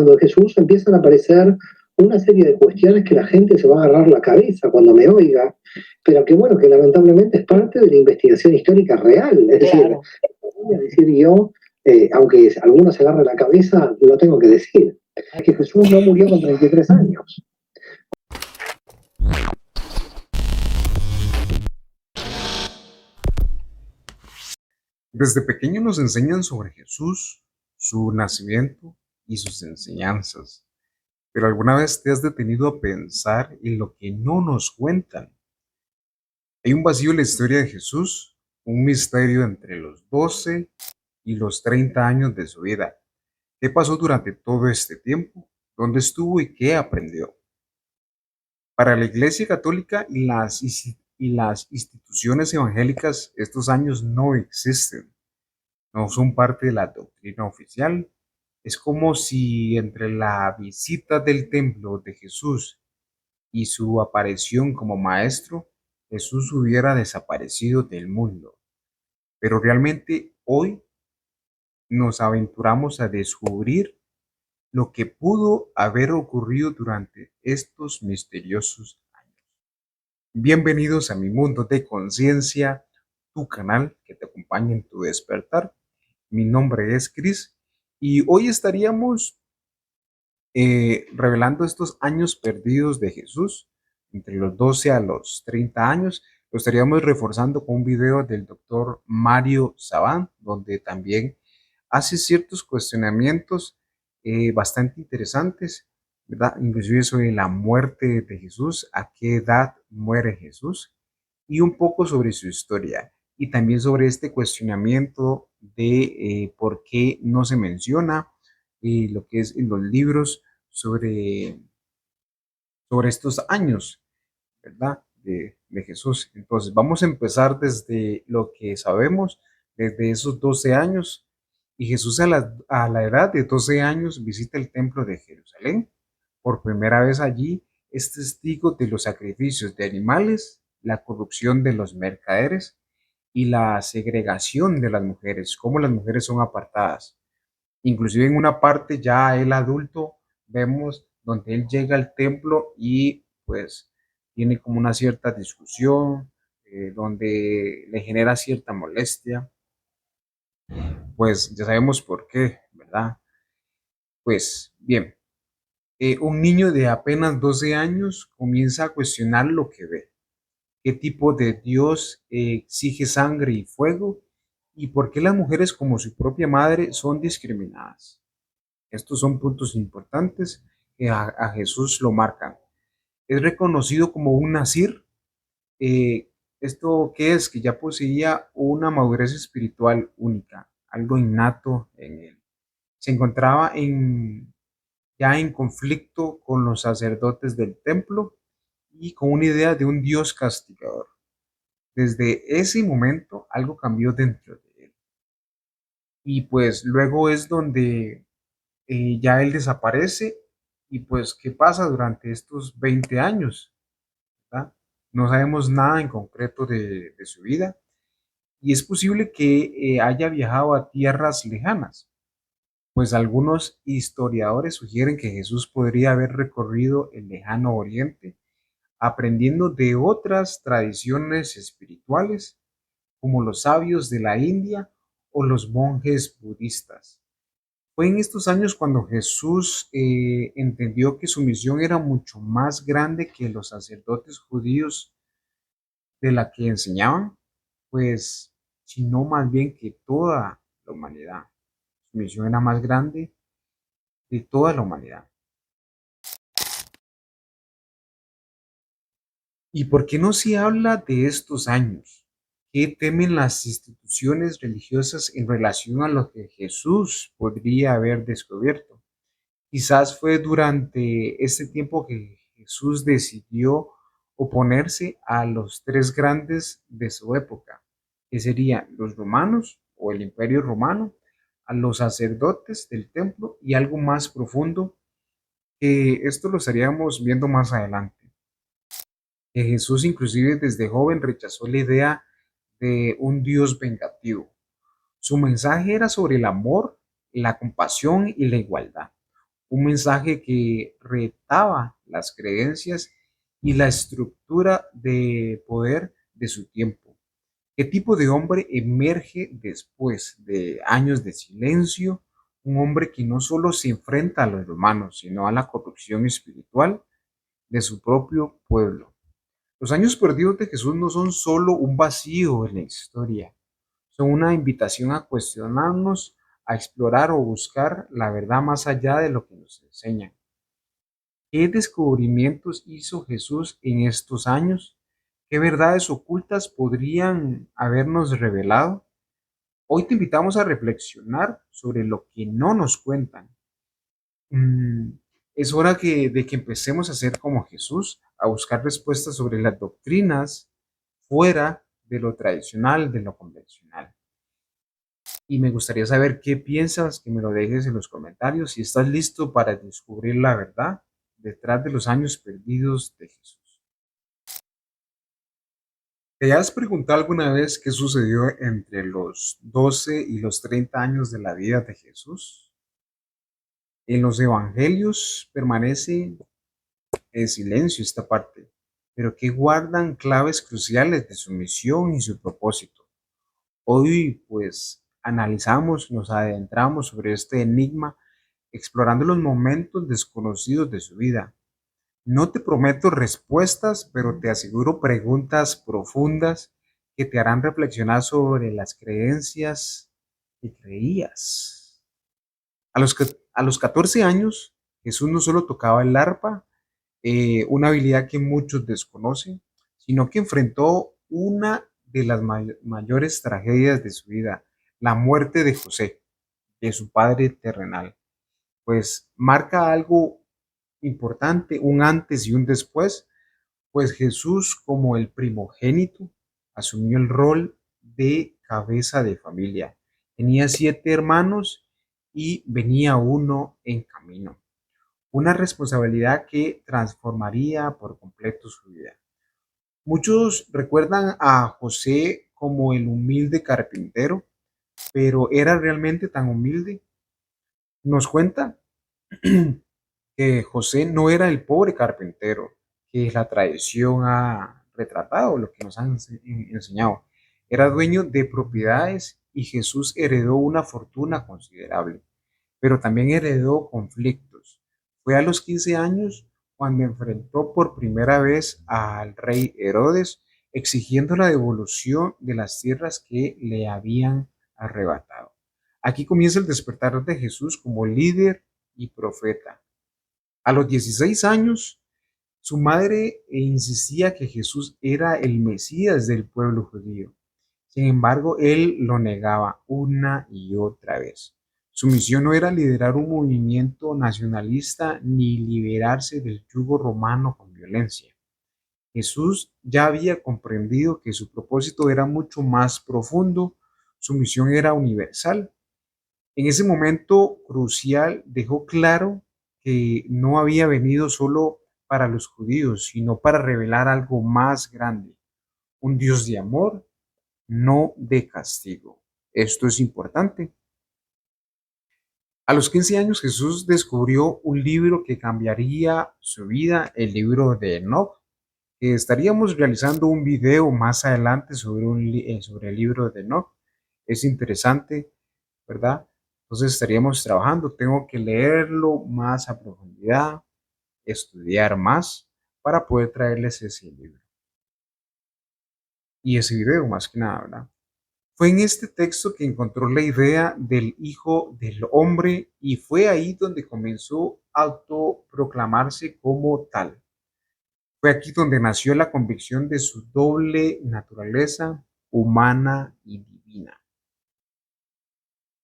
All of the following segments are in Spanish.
hablando de Jesús, empiezan a aparecer una serie de cuestiones que la gente se va a agarrar la cabeza cuando me oiga, pero que bueno, que lamentablemente es parte de la investigación histórica real. Es decir, Claro. voy a decir yo, aunque algunos se agarren la cabeza, lo tengo que decir, que Jesús no murió con 33 años. Desde pequeño nos enseñan sobre Jesús, su nacimiento y sus enseñanzas. Pero ¿alguna vez te has detenido a pensar en lo que no nos cuentan? Hay un vacío en la historia de Jesús, un misterio entre los 12 y los 30 años de su vida. ¿Qué pasó durante todo este tiempo? ¿Dónde estuvo y qué aprendió? Para la Iglesia Católica y las instituciones evangélicas, estos años no existen, no son parte de la doctrina oficial. Es como si entre la visita del templo de Jesús y su aparición como maestro, Jesús hubiera desaparecido del mundo. Pero realmente hoy nos aventuramos a descubrir lo que pudo haber ocurrido durante estos misteriosos años. Bienvenidos a mi mundo de conciencia, tu canal que te acompaña en tu despertar. Mi nombre es Chris y hoy estaríamos revelando estos años perdidos de Jesús, entre los 12 a los 30 años. Lo estaríamos reforzando con un video del doctor Mario Sabán, donde también hace ciertos cuestionamientos bastante interesantes, ¿verdad? Inclusive sobre la muerte de Jesús, a qué edad muere Jesús, y un poco sobre su historia, y también sobre este cuestionamiento de por qué no se menciona lo que es en los libros sobre estos años, ¿verdad? De Jesús. Entonces, vamos a empezar desde lo que sabemos, desde esos 12 años. Y Jesús a la edad de 12 años visita el templo de Jerusalén. Por primera vez allí es testigo de los sacrificios de animales, la corrupción de los mercaderes y la segregación de las mujeres, cómo las mujeres son apartadas. Inclusive en una parte ya el adulto vemos donde él llega al templo y pues tiene como una cierta discusión, donde le genera cierta molestia, pues ya sabemos por qué, ¿verdad? Pues bien, un niño de apenas 12 años comienza a cuestionar lo que ve. ¿Qué tipo de Dios exige sangre y fuego? ¿Y por qué las mujeres como su propia madre son discriminadas? Estos son puntos importantes que a Jesús lo marcan. Es reconocido como un nazir. ¿Esto qué es? Que ya poseía una madurez espiritual única, algo innato en él. Se encontraba ya en conflicto con los sacerdotes del templo y con una idea de un Dios castigador. Desde ese momento algo cambió dentro de él. Y pues luego es donde ya él desaparece y pues qué pasa durante estos 20 años, ¿verdad? No sabemos nada en concreto de su vida y es posible que haya viajado a tierras lejanas, pues algunos historiadores sugieren que Jesús podría haber recorrido el lejano oriente aprendiendo de otras tradiciones espirituales como los sabios de la India o los monjes budistas. Fue en estos años cuando Jesús entendió que su misión era mucho más grande que los sacerdotes judíos de la que enseñaban, pues, sino más bien que toda la humanidad. Su misión era más grande de toda la humanidad. ¿Y por qué no se habla de estos años? ¿Qué temen las instituciones religiosas en relación a lo que Jesús podría haber descubierto? Quizás fue durante este tiempo que Jesús decidió oponerse a los tres grandes de su época, que serían los romanos o el Imperio Romano, a los sacerdotes del templo y algo más profundo, que esto lo estaríamos viendo más adelante. Que Jesús inclusive desde joven rechazó la idea de un Dios vengativo. Su mensaje era sobre el amor, la compasión y la igualdad. un mensaje que retaba las creencias y la estructura de poder de su tiempo. ¿Qué tipo de hombre emerge después de años de silencio? Un hombre que no solo se enfrenta a los romanos, sino a la corrupción espiritual de su propio pueblo. Los años perdidos de Jesús no son solo un vacío en la historia, son una invitación a cuestionarnos, a explorar o buscar la verdad más allá de lo que nos enseñan. ¿Qué descubrimientos hizo Jesús en estos años? ¿Qué verdades ocultas podrían habernos revelado? Hoy te invitamos a reflexionar sobre lo que no nos cuentan. Mm, es hora de que empecemos a ser como Jesús, a buscar respuestas sobre las doctrinas fuera de lo tradicional, de lo convencional. Y me gustaría saber qué piensas, que me lo dejes en los comentarios, si estás listo para descubrir la verdad detrás de los años perdidos de Jesús. ¿Te has preguntado alguna vez qué sucedió entre los 12 y los 30 años de la vida de Jesús? En los evangelios permanece en silencio esta parte, pero que guardan claves cruciales de su misión y su propósito. Hoy, pues, analizamos, nos adentramos sobre este enigma, explorando los momentos desconocidos de su vida. No te prometo respuestas, pero te aseguro preguntas profundas que te harán reflexionar sobre las creencias que creías. A los 14 años, Jesús no solo tocaba el arpa, una habilidad que muchos desconocen, sino que enfrentó una de las mayores tragedias de su vida, la muerte de José, de su padre terrenal. Pues marca algo importante, un antes y un después, pues Jesús como el primogénito asumió el rol de cabeza de familia. Tenía 7 hermanos y venía uno en camino. Una responsabilidad que transformaría por completo su vida. Muchos recuerdan a José como el humilde carpintero, pero ¿era realmente tan humilde? Nos cuenta que José no era el pobre carpintero que la tradición ha retratado, lo que nos han enseñado. Era dueño de propiedades y Jesús heredó una fortuna considerable, pero también heredó conflictos. Fue a los 15 años cuando enfrentó por primera vez al rey Herodes, exigiendo la devolución de las tierras que le habían arrebatado. Aquí comienza el despertar de Jesús como líder y profeta. A los 16 años, su madre insistía que Jesús era el Mesías del pueblo judío. Sin embargo, él lo negaba una y otra vez. Su misión no era liderar un movimiento nacionalista ni liberarse del yugo romano con violencia. Jesús ya había comprendido que su propósito era mucho más profundo, su misión era universal. En ese momento crucial dejó claro que no había venido solo para los judíos, sino para revelar algo más grande, un Dios de amor, no de castigo. Esto es importante. A los 15 años Jesús descubrió un libro que cambiaría su vida, el libro de Enoch, que estaríamos realizando un video más adelante sobre, sobre el libro de Enoch. Es interesante, ¿verdad? Entonces estaríamos trabajando, tengo que leerlo más a profundidad, estudiar más para poder traerles ese libro y ese video más que nada, ¿verdad? Fue en este texto que encontró la idea del Hijo del Hombre y fue ahí donde comenzó a autoproclamarse como tal. Fue aquí donde nació la convicción de su doble naturaleza humana y divina.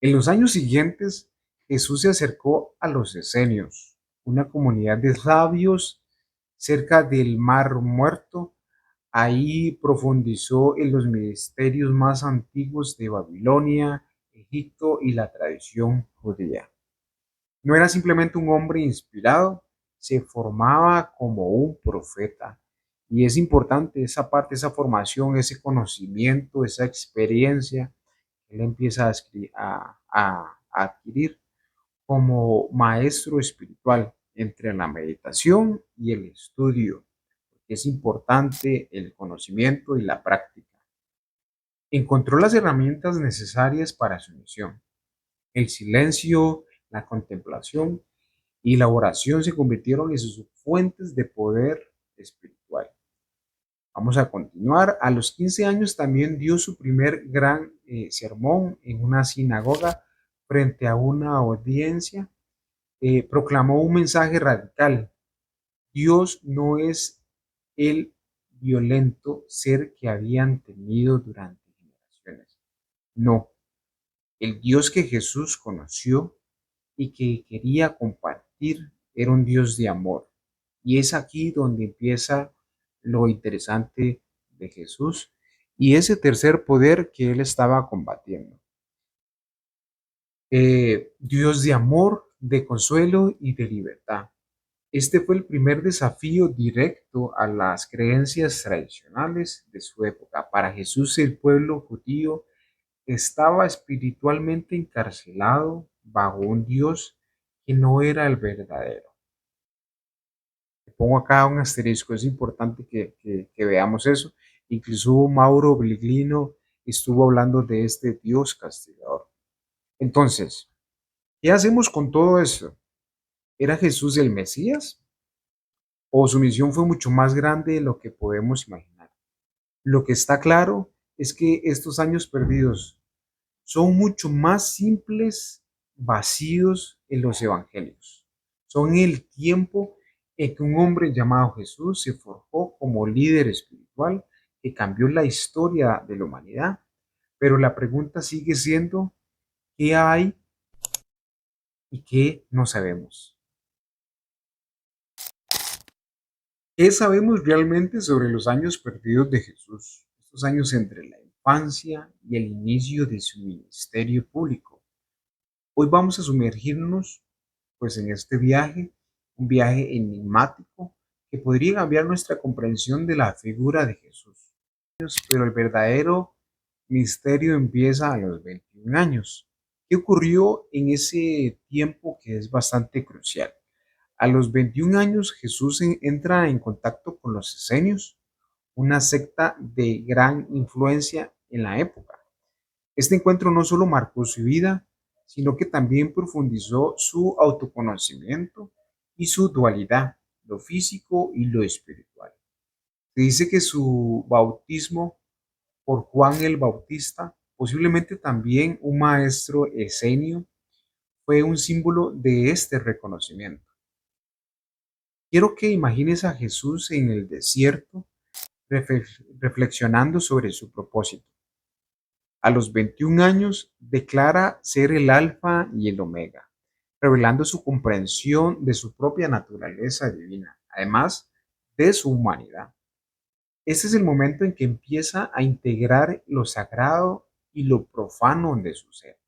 En los años siguientes, Jesús se acercó a los esenios, una comunidad de sabios cerca del Mar Muerto. Ahí profundizó en los misterios más antiguos de Babilonia, Egipto y la tradición judía. No era simplemente un hombre inspirado, se formaba como un profeta. Y es importante esa parte, esa formación, ese conocimiento, esa experiencia que él empieza a adquirir como maestro espiritual entre la meditación y el estudio. Es importante el conocimiento y la práctica. Encontró las herramientas necesarias para su misión. El silencio, la contemplación y la oración se convirtieron en sus fuentes de poder espiritual. Vamos a continuar. A los 15 años también dio su primer gran sermón en una sinagoga frente a una audiencia. Proclamó un mensaje radical. Dios no es el violento ser que habían tenido durante generaciones. No, el Dios que Jesús conoció y que quería compartir era un Dios de amor. Y es aquí donde empieza lo interesante de Jesús y ese tercer poder que él estaba combatiendo. Dios de amor, de consuelo y de libertad. Este fue el primer desafío directo a las creencias tradicionales de su época. Para Jesús, el pueblo judío estaba espiritualmente encarcelado bajo un Dios que no era el verdadero. Pongo acá un asterisco, es importante que veamos eso. Incluso Mauro Bliglino estuvo hablando de este Dios castigador. Entonces, ¿qué hacemos con todo eso? ¿Era Jesús el Mesías? ¿O su misión fue mucho más grande de lo que podemos imaginar? Lo que está claro es que estos años perdidos son mucho más simples, vacíos en los evangelios. Son el tiempo en que un hombre llamado Jesús se forjó como líder espiritual que cambió la historia de la humanidad. Pero la pregunta sigue siendo, ¿qué hay y qué no sabemos? ¿Qué sabemos realmente sobre los años perdidos de Jesús? Estos años entre la infancia y el inicio de su ministerio público. Hoy vamos a sumergirnos pues en este viaje, un viaje enigmático que podría cambiar nuestra comprensión de la figura de Jesús. Pero el verdadero misterio empieza a los 21 años. ¿Qué ocurrió en ese tiempo que es bastante crucial? A los 21 años Jesús entra en contacto con los esenios, una secta de gran influencia en la época. Este encuentro no solo marcó su vida, sino que también profundizó su autoconocimiento y su dualidad, lo físico y lo espiritual. Se dice que su bautismo por Juan el Bautista, posiblemente también un maestro esenio, fue un símbolo de este reconocimiento. Quiero que imagines a Jesús en el desierto reflexionando sobre su propósito. A los 21 años declara ser el alfa y el omega, revelando su comprensión de su propia naturaleza divina, además de su humanidad. Este es el momento en que empieza a integrar lo sagrado y lo profano de su ser.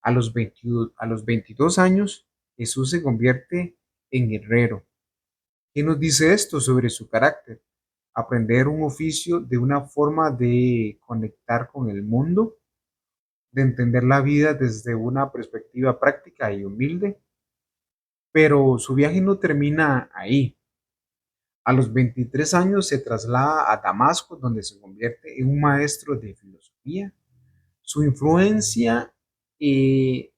A los 22 años, Jesús se convierte en guerrero. ¿Qué nos dice esto sobre su carácter? Aprender un oficio de una forma de conectar con el mundo, de entender la vida desde una perspectiva práctica y humilde, pero su viaje no termina ahí. A los 23 años se traslada a Damasco, donde se convierte en un maestro de filosofía. Su influencia en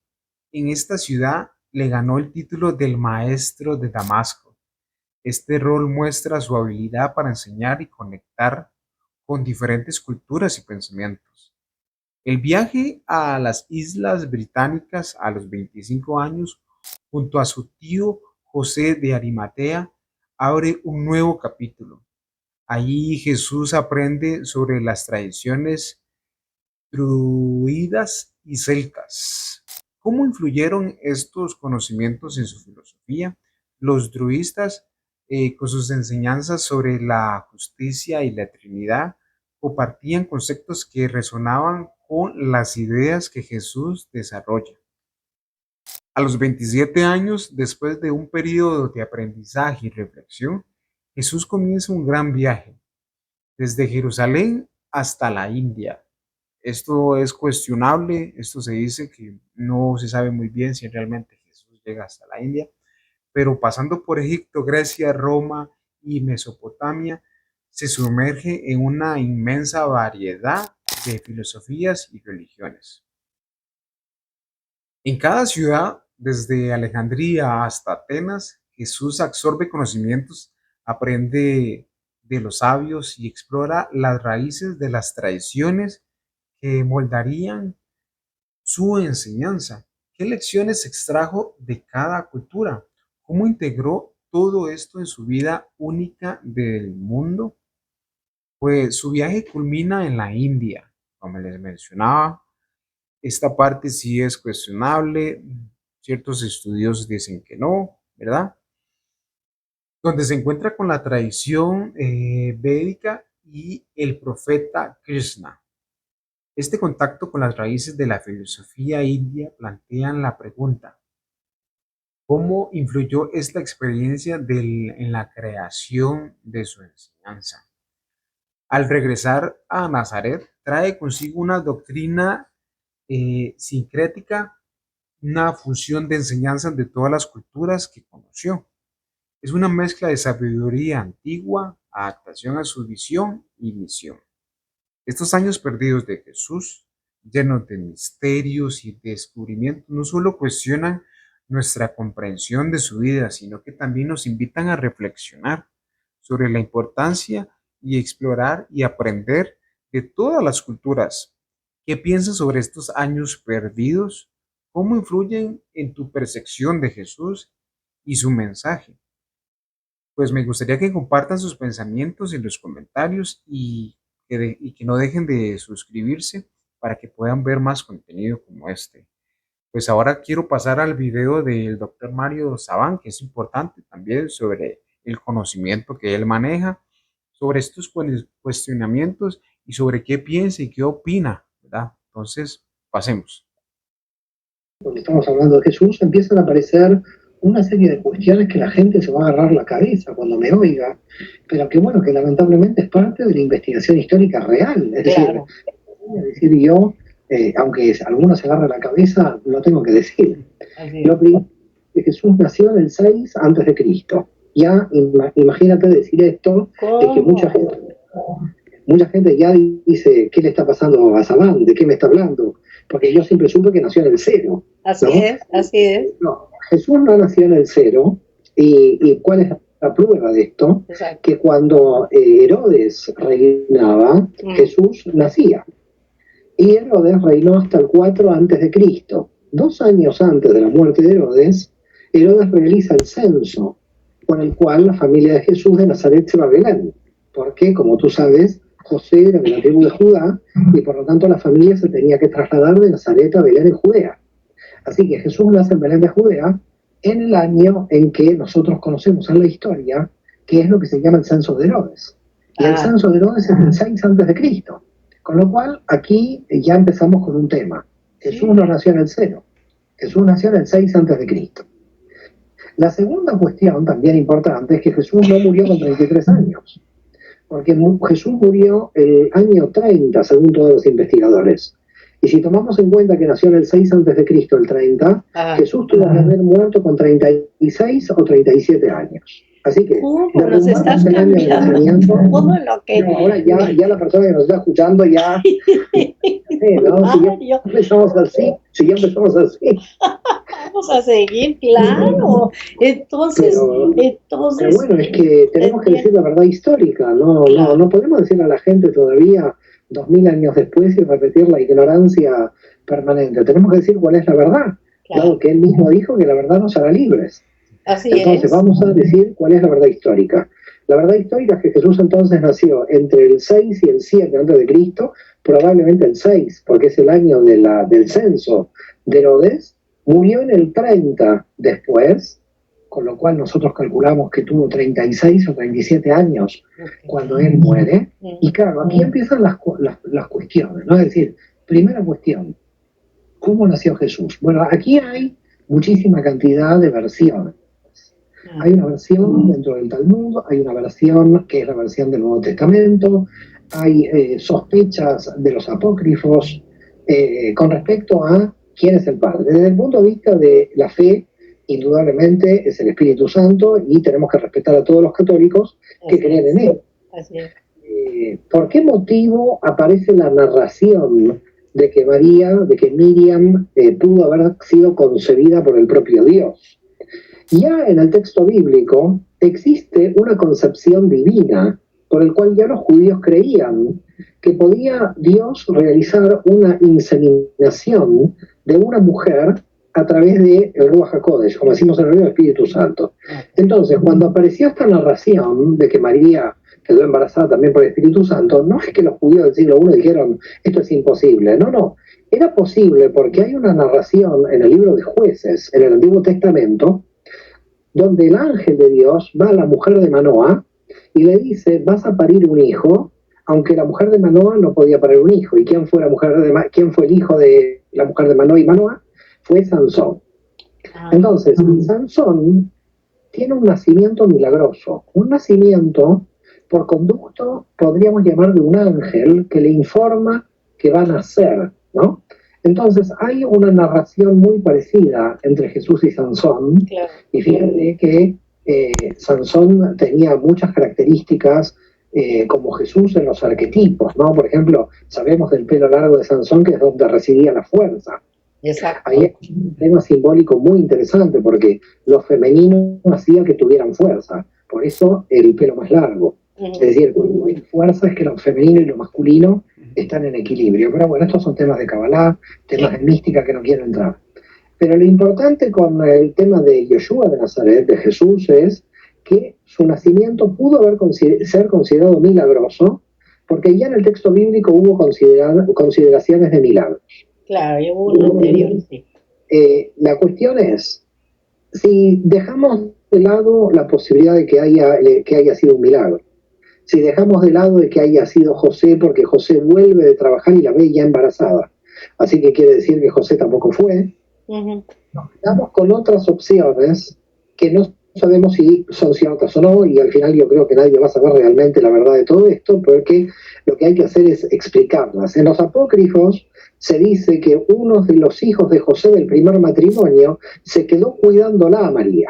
esta ciudad le ganó el título del maestro de Damasco. Este rol muestra su habilidad para enseñar y conectar con diferentes culturas y pensamientos. El viaje a las Islas Británicas a los 25 años, junto a su tío José de Arimatea, abre un nuevo capítulo. Allí Jesús aprende sobre las tradiciones druidas y celtas. ¿Cómo influyeron estos conocimientos en su filosofía? Los druistas, con sus enseñanzas sobre la justicia y la Trinidad, compartían conceptos que resonaban con las ideas que Jesús desarrolla. A los 27 años, después de un periodo de aprendizaje y reflexión, Jesús comienza un gran viaje, desde Jerusalén hasta la India. Esto es cuestionable, esto se dice que no se sabe muy bien si realmente Jesús llega hasta la India, pero pasando por Egipto, Grecia, Roma y Mesopotamia, se sumerge en una inmensa variedad de filosofías y religiones. En cada ciudad, desde Alejandría hasta Atenas, Jesús absorbe conocimientos, aprende de los sabios y explora las raíces de las tradiciones que moldarían su enseñanza. ¿Qué lecciones extrajo de cada cultura? ¿Cómo integró todo esto en su vida única del mundo? Pues su viaje culmina en la India, como les mencionaba. Esta parte sí es cuestionable, ciertos estudios dicen que no, ¿verdad? Donde se encuentra con la tradición védica y el profeta Krishna. Este contacto con las raíces de la filosofía india plantean la pregunta: ¿cómo influyó esta experiencia en la creación de su enseñanza? Al regresar a Nazaret, trae consigo una doctrina sincrética, una fusión de enseñanzas de todas las culturas que conoció. Es una mezcla de sabiduría antigua, adaptación a su visión y misión. Estos años perdidos de Jesús, llenos de misterios y descubrimientos, no solo cuestionan nuestra comprensión de su vida, sino que también nos invitan a reflexionar sobre la importancia y explorar y aprender de todas las culturas. ¿Qué piensas sobre estos años perdidos? ¿Cómo influyen en tu percepción de Jesús y su mensaje? Pues me gustaría que compartan sus pensamientos en los comentarios y que no dejen de suscribirse para que puedan ver más contenido como este. Pues ahora quiero pasar al video del doctor Mario Sabán, que es importante también sobre el conocimiento que él maneja, sobre estos cuestionamientos y sobre qué piensa y qué opina, ¿verdad? Entonces, pasemos. Cuando estamos hablando de Jesús, empiezan a aparecer una serie de cuestiones que la gente se va a agarrar la cabeza cuando me oiga, pero que bueno, que lamentablemente es parte de la investigación histórica real. Es Claro. decir yo, aunque algunos se agarran la cabeza, lo tengo que decir. Así Lo es. primero es que Jesús nació en el 6 antes de Cristo. Ya imagínate decir esto, es que mucha gente ya dice, ¿qué le está pasando a Sabán? ¿De qué me está hablando? Porque yo siempre supe que nació en el 0. Así ¿no? es, así es. No, Jesús no nació en el 0. ¿Y cuál es la prueba de esto? Exacto. Que cuando Herodes reinaba, Jesús nacía. Y Herodes reinó hasta el 4 antes de Cristo. 2 años antes de la muerte de Herodes, Herodes realiza el censo, con el cual la familia de Jesús de Nazaret se va a Belén. Porque, como tú sabes, José era de la tribu de Judá, y por lo tanto la familia se tenía que trasladar de Nazaret a Belén en Judea. Así que Jesús nace en Belén de Judea en el año en que nosotros conocemos en la historia, que es lo que se llama el censo de Herodes. Y el censo de Herodes es el 6 antes de Cristo. Con lo cual, aquí ya empezamos con un tema. Jesús no nació en el 0. Jesús nació en el 6 antes de Cristo. La segunda cuestión, también importante, es que Jesús no murió con 33 años. Porque Jesús murió el año 30, según todos los investigadores. Y si tomamos en cuenta que nació en el 6 antes de Cristo, el 30, Jesús tuvo que haber muerto con 36 o 37 años. Así que nos estás cambiando todo lo que... No, ahora ya la persona que nos está escuchando ya... ¿no? Si ya empezamos así, Vamos a seguir, claro. Entonces... Pero bueno, es que tenemos que decir la verdad histórica, no podemos decirle a la gente todavía 2000 años después y repetir la ignorancia permanente. Tenemos que decir cuál es la verdad, dado que él mismo dijo que la verdad nos hará libres. Entonces vamos a decir cuál es la verdad histórica. La verdad histórica es que Jesús entonces nació entre el 6 y el 7 antes de Cristo, probablemente el 6, porque es el año del censo de Herodes. Murió en el 30 después, con lo cual nosotros calculamos que tuvo 36 o 37 años cuando él muere. Y claro, aquí empiezan las cuestiones, ¿no? Es decir, primera cuestión, ¿cómo nació Jesús? Bueno, aquí hay muchísima cantidad de versiones. Hay una versión dentro del Talmud, hay una versión que es la versión del Nuevo Testamento, hay sospechas de los apócrifos con respecto a quién es el Padre. Desde el punto de vista de la fe, indudablemente es el Espíritu Santo y tenemos que respetar a todos los católicos que creen en él. Así es. ¿Por qué motivo aparece la narración de que Miriam pudo haber sido concebida por el propio Dios? Ya en el texto bíblico existe una concepción divina por el cual ya los judíos creían que podía Dios realizar una inseminación de una mujer a través de el Ruach HaKodesh, como decimos en el hebreo, el Espíritu Santo. Entonces, cuando apareció esta narración de que María quedó embarazada también por el Espíritu Santo, no es que los judíos del siglo I dijeron, esto es imposible, no, era posible porque hay una narración en el libro de Jueces, en el Antiguo Testamento, donde el ángel de Dios va a la mujer de Manoah y le dice, vas a parir un hijo, aunque la mujer de Manoah no podía parir un hijo. ¿Y quién fue el hijo de la mujer de Manoah y Manoah? Fue Sansón. Entonces, Sansón tiene un nacimiento milagroso, un nacimiento por conducto, podríamos llamar de un ángel que le informa que va a nacer, ¿no? Entonces hay una narración muy parecida entre Jesús y Sansón, claro. Y fíjate que Sansón tenía muchas características como Jesús en los arquetipos, ¿no? Por ejemplo, sabemos del pelo largo de Sansón, que es donde residía la fuerza. Exacto. Ahí hay un tema simbólico muy interesante, porque lo femenino hacía que tuvieran fuerza, por eso el pelo más largo. Es decir, cuando hay fuerza es que lo femenino y lo masculino están en equilibrio. Pero bueno, estos son temas de Kabbalah, temas de mística que no quiero entrar. Pero lo importante con el tema de Yoshua de Nazaret, de Jesús, es que su nacimiento pudo ser considerado milagroso, porque ya en el texto bíblico hubo consideraciones de milagros. Claro, y hubo uno anterior, sí. La cuestión es, si dejamos de lado la posibilidad de que haya sido un milagro, si dejamos de lado de que haya sido José, porque José vuelve de trabajar y la ve ya embarazada, así que quiere decir que José tampoco fue, nos quedamos con otras opciones que no sabemos si son ciertas o no, y al final yo creo que nadie va a saber realmente la verdad de todo esto, porque lo que hay que hacer es explicarlas. En los apócrifos se dice que uno de los hijos de José del primer matrimonio se quedó cuidándola a María.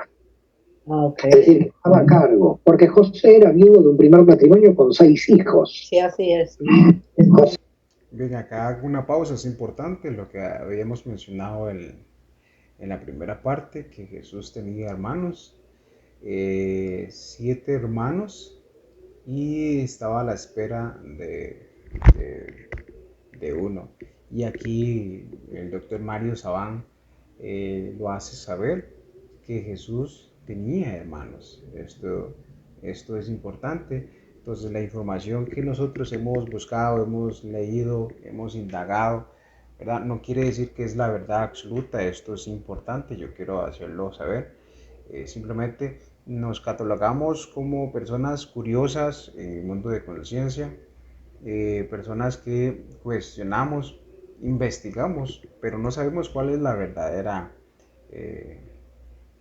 Okay. Es decir, que estaba a cargo, porque José era viudo de un primer matrimonio con 6 hijos. Sí, así es. Bien, acá hago una pausa, es importante lo que habíamos mencionado en la primera parte, que Jesús tenía hermanos, 7 hermanos, y estaba a la espera de uno. Y aquí el doctor Mario Sabán lo hace saber, que Jesús tenía hermanos. Esto es importante. Entonces, la información que nosotros hemos buscado, hemos leído, hemos indagado, ¿verdad? No quiere decir que es la verdad absoluta. Esto es importante, yo quiero hacerlo saber. Simplemente nos catalogamos como personas curiosas en el mundo de conciencia, personas que cuestionamos, investigamos, pero no sabemos cuál es la verdadera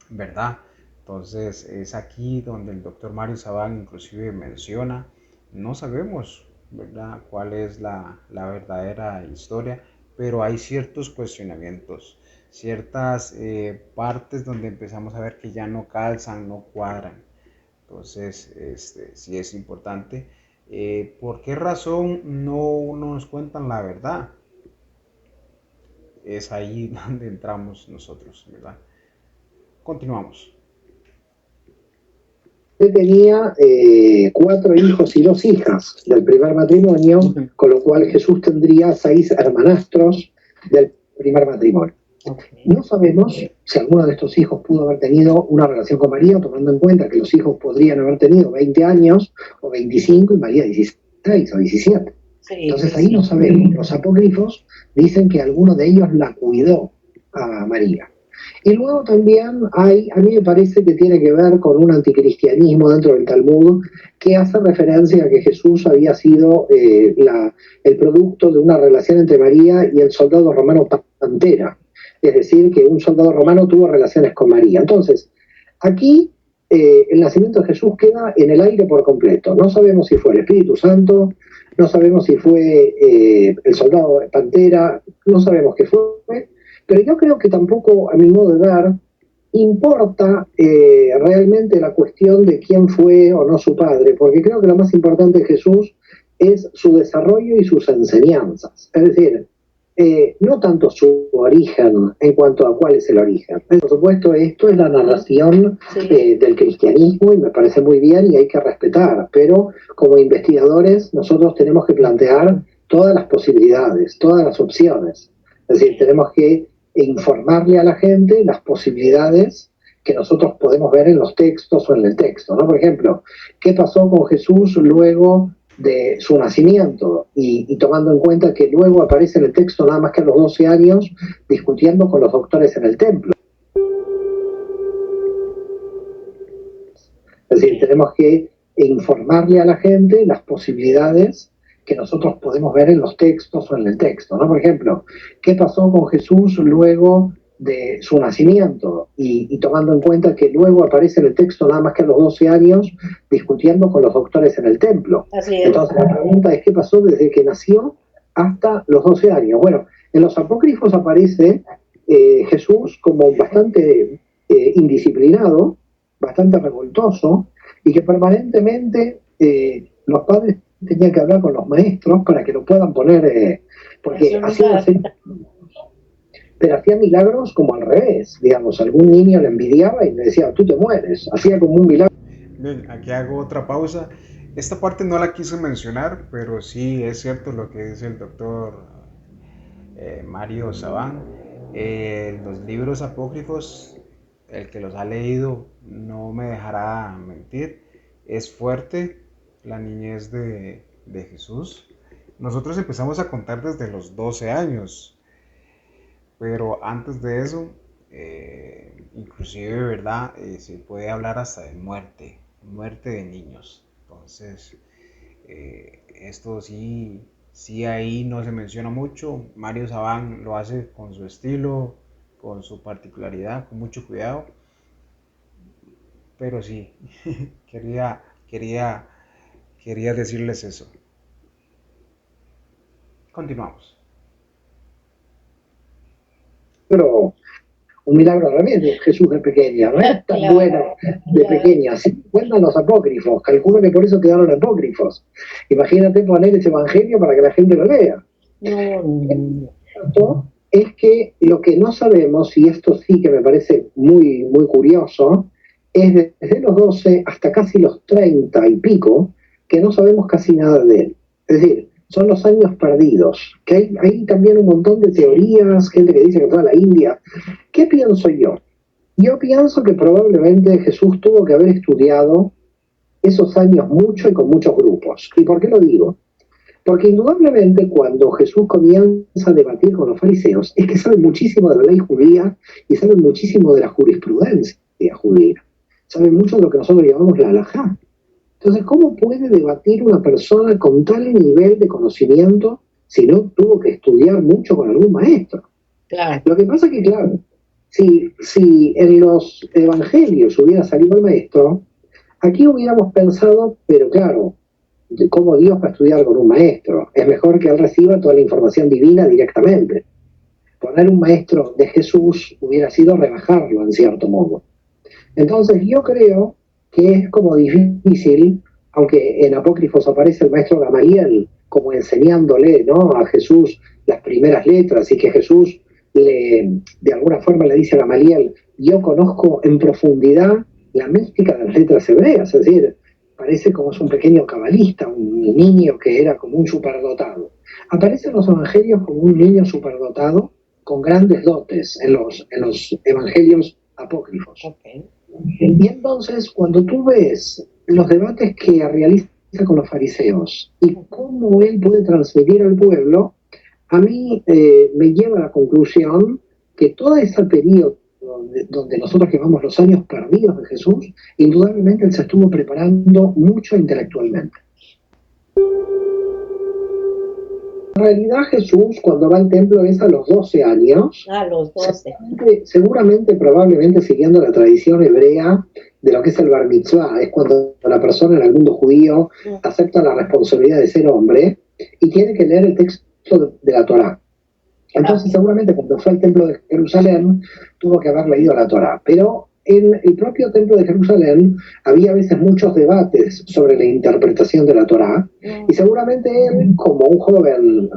verdad. Entonces es aquí donde el doctor Mario Sabán inclusive menciona, no sabemos, ¿verdad?, cuál es la verdadera historia, pero hay ciertos cuestionamientos, ciertas partes donde empezamos a ver que ya no calzan, no cuadran. Entonces sí es importante. ¿Por qué razón no nos cuentan la verdad? Es ahí donde entramos nosotros, ¿verdad? Continuamos. Él tenía 4 hijos y 2 hijas del primer matrimonio, con lo cual Jesús tendría 6 hermanastros del primer matrimonio. No sabemos si alguno de estos hijos pudo haber tenido una relación con María, tomando en cuenta que los hijos podrían haber tenido 20 años o 25 y María 16 o 17. Entonces ahí no sabemos. Los apócrifos dicen que alguno de ellos la cuidó a María. Y luego también a mí me parece que tiene que ver con un anticristianismo dentro del Talmud que hace referencia a que Jesús había sido el producto de una relación entre María y el soldado romano Pantera. Es decir, que un soldado romano tuvo relaciones con María. Entonces, aquí el nacimiento de Jesús queda en el aire por completo. No sabemos si fue el Espíritu Santo, no sabemos si fue el soldado Pantera, no sabemos qué fue. Pero yo creo que tampoco, a mi modo de ver, importa realmente la cuestión de quién fue o no su padre, porque creo que lo más importante de Jesús es su desarrollo y sus enseñanzas. Es decir, no tanto su origen en cuanto a cuál es el origen. Por supuesto, esto es la narración del cristianismo y me parece muy bien y hay que respetar, pero como investigadores nosotros tenemos que plantear todas las posibilidades, todas las opciones. Es decir, tenemos que informarle a la gente las posibilidades que nosotros podemos ver en los textos o en el texto, ¿no? Por ejemplo, ¿qué pasó con Jesús luego de su nacimiento? Y tomando en cuenta que luego aparece en el texto nada más que a los 12 años discutiendo con los doctores en el templo. Es decir, tenemos que informarle a la gente las posibilidades que nosotros podemos ver en los textos o en el texto, ¿no? Por ejemplo, ¿qué pasó con Jesús luego de su nacimiento? Y tomando en cuenta que luego aparece en el texto nada más que a los 12 años discutiendo con los doctores en el templo. Entonces la pregunta es, ¿qué pasó desde que nació hasta los 12 años? Bueno, en los apócrifos aparece Jesús como bastante indisciplinado, bastante revoltoso, y que permanentemente los padres tenían que hablar con los maestros para que lo puedan poner, porque pero hacía milagros como al revés, digamos, algún niño le envidiaba y le decía, tú te mueres, hacía como un milagro. Bien, aquí hago otra pausa. Esta parte no la quise mencionar, pero sí es cierto lo que dice el doctor Mario Sabán. Los libros apócrifos, el que los ha leído no me dejará mentir, es fuerte la niñez de Jesús. Nosotros empezamos a contar desde los 12 años, pero antes de eso, inclusive, ¿verdad? Se puede hablar hasta de muerte de niños. Entonces, esto sí ahí no se menciona mucho. Mario Sabán lo hace con su estilo, con su particularidad, con mucho cuidado. Pero sí, quería decirles eso. Continuamos. Pero un milagro realmente, Jesús de pequeña, no es tan bueno de pequeña, así cuentan los apócrifos, calculo que por eso quedaron apócrifos. Imagínate poner ese evangelio para que la gente lo lea. No. Es que lo que no sabemos, y esto sí que me parece muy, muy curioso, es desde los 12 hasta casi los 30 y pico, que no sabemos casi nada de él. Es decir, son los años perdidos, que hay también un montón de teorías, gente que dice que toda la India. ¿Qué pienso yo? Yo pienso que probablemente Jesús tuvo que haber estudiado esos años mucho y con muchos grupos. ¿Y por qué lo digo? Porque indudablemente cuando Jesús comienza a debatir con los fariseos, es que saben muchísimo de la ley judía y saben muchísimo de la jurisprudencia judía. Saben mucho de lo que nosotros llamamos la halajá. Entonces, ¿cómo puede debatir una persona con tal nivel de conocimiento si no tuvo que estudiar mucho con algún maestro? Claro. Lo que pasa es que, claro, si en los evangelios hubiera salido el maestro, aquí hubiéramos pensado, pero claro, de cómo Dios va a estudiar con un maestro. Es mejor que él reciba toda la información divina directamente. Poner un maestro de Jesús hubiera sido rebajarlo en cierto modo. Entonces yo creo que es como difícil, aunque en apócrifos aparece el maestro Gamaliel como enseñándole, ¿no?, a Jesús las primeras letras, y que Jesús de alguna forma le dice a Gamaliel, yo conozco en profundidad la mística de las letras hebreas, es decir, parece como es un pequeño cabalista, un niño que era como un superdotado. Aparece en los evangelios como un niño superdotado con grandes dotes en los evangelios apócrifos. Okay. Y entonces, cuando tú ves los debates que realiza con los fariseos y cómo él puede transmitir al pueblo, a mí me lleva a la conclusión que todo ese periodo donde nosotros llamamos los años perdidos de Jesús, indudablemente él se estuvo preparando mucho intelectualmente. En realidad Jesús, cuando va al templo, es a los 12 años. A los 12. Seguramente, probablemente siguiendo la tradición hebrea de lo que es el bar mitzvah, es cuando la persona en el mundo judío acepta la responsabilidad de ser hombre y tiene que leer el texto de la Torá. Entonces seguramente cuando fue al templo de Jerusalén tuvo que haber leído la Torá, pero en el propio templo de Jerusalén había a veces muchos debates sobre la interpretación de la Torá, y seguramente él, como un joven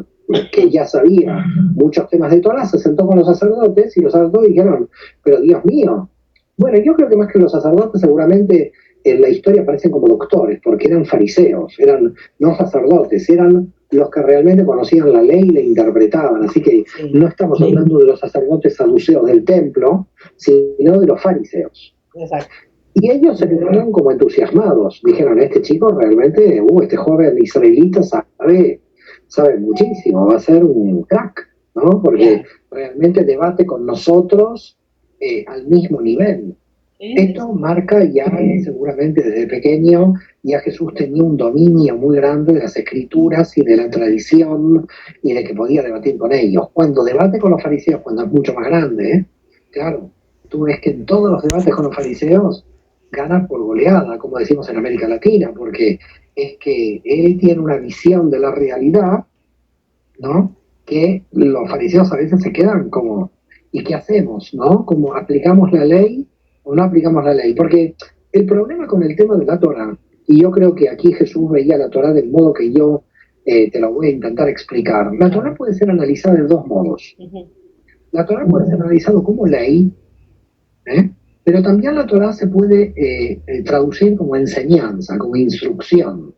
que ya sabía muchos temas de Torá, se sentó con los sacerdotes y los sacerdotes dijeron, pero Dios mío. Bueno, yo creo que más que los sacerdotes seguramente en la historia aparecen como doctores, porque eran fariseos, eran no sacerdotes, eran los que realmente conocían la ley y la interpretaban. Así que no estamos hablando de los sacerdotes saduceos del templo, sino de los fariseos. Exacto. Y ellos se quedaron como entusiasmados. Dijeron, este chico realmente, este joven israelita sabe muchísimo, va a ser un crack, ¿no? Porque realmente debate con nosotros al mismo nivel. Esto marca ya seguramente desde pequeño, ya Jesús tenía un dominio muy grande de las escrituras y de la tradición y de que podía debatir con ellos. Cuando debate con los fariseos, cuando es mucho más grande, claro, tú ves que en todos los debates con los fariseos gana por goleada, como decimos en América Latina, porque es que él tiene una visión de la realidad, ¿no? Que los fariseos a veces se quedan como, ¿y qué hacemos? ¿No? Como aplicamos la ley o no aplicamos la ley. Porque el problema con el tema de la Torá, y yo creo que aquí Jesús veía la Torá del modo que yo te lo voy a intentar explicar. La Torá puede ser analizada de dos modos. La Torá puede ser analizada como ley, pero también la Torá se puede traducir como enseñanza, como instrucción.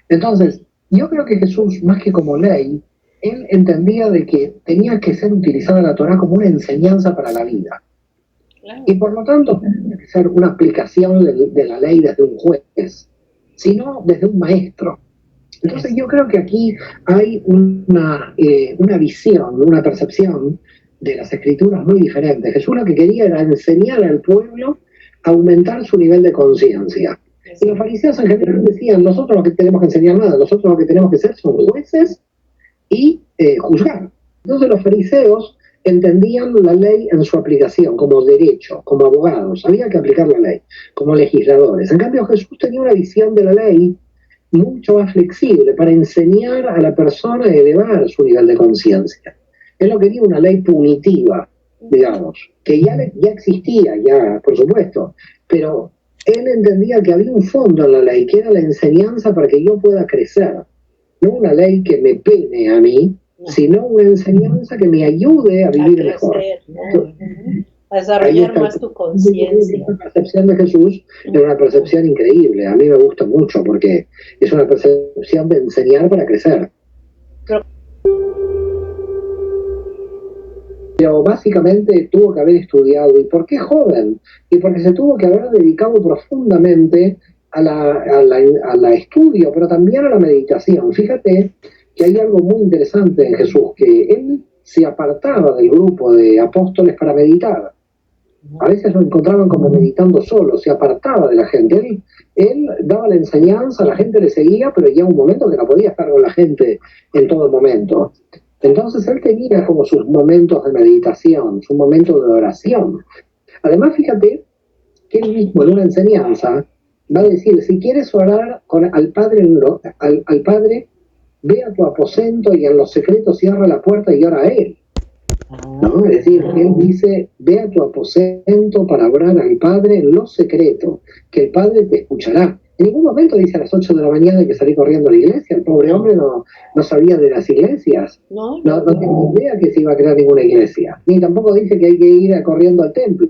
Entonces, yo creo que Jesús, más que como ley, él entendía de que tenía que ser utilizada la Torá como una enseñanza para la vida. Y por lo tanto, tenía que ser una aplicación de la ley desde un juez, sino desde un maestro. Entonces yo creo que aquí hay una visión, una percepción de las escrituras muy diferente. Jesús lo que quería era enseñar al pueblo a aumentar su nivel de conciencia. Y los fariseos en general decían, nosotros lo que tenemos que enseñar nada, nosotros lo que tenemos que ser son jueces y juzgar. Entonces los fariseos entendían la ley en su aplicación, como derecho, como abogados, había que aplicar la ley, como legisladores. En cambio Jesús tenía una visión de la ley mucho más flexible para enseñar a la persona a elevar su nivel de conciencia. Él no quería una ley punitiva, digamos, que ya existía, ya, por supuesto, pero él entendía que había un fondo en la ley, que era la enseñanza para que yo pueda crecer. No una ley que me pene a mí, sino una enseñanza que me ayude a vivir mejor. A desarrollar más tu conciencia. La percepción de Jesús es una percepción increíble. A mí me gusta mucho porque es una percepción de enseñar para crecer. Pero básicamente tuvo que haber estudiado. ¿Y por qué joven? Y porque se tuvo que haber dedicado profundamente a la estudio, pero también a la meditación. Fíjate que hay algo muy interesante en Jesús, que él se apartaba del grupo de apóstoles para meditar. A veces lo encontraban como meditando solo, se apartaba de la gente. Él daba la enseñanza, la gente le seguía, pero ya un momento que no podía estar con la gente en todo momento. Entonces él tenía como sus momentos de meditación, sus momentos de oración. Además, fíjate que él mismo en una enseñanza va a decir, si quieres orar al Padre, ve a tu aposento y en los secretos cierra la puerta y ora a él. ¿No? Es decir, él dice, ve a tu aposento para orar al Padre en lo secreto, que el Padre te escuchará. En ningún momento dice a las 8 de la mañana hay que salir corriendo a la iglesia. El pobre hombre no sabía de las iglesias. No tenía idea que se iba a crear ninguna iglesia. Ni tampoco dice que hay que ir corriendo al templo.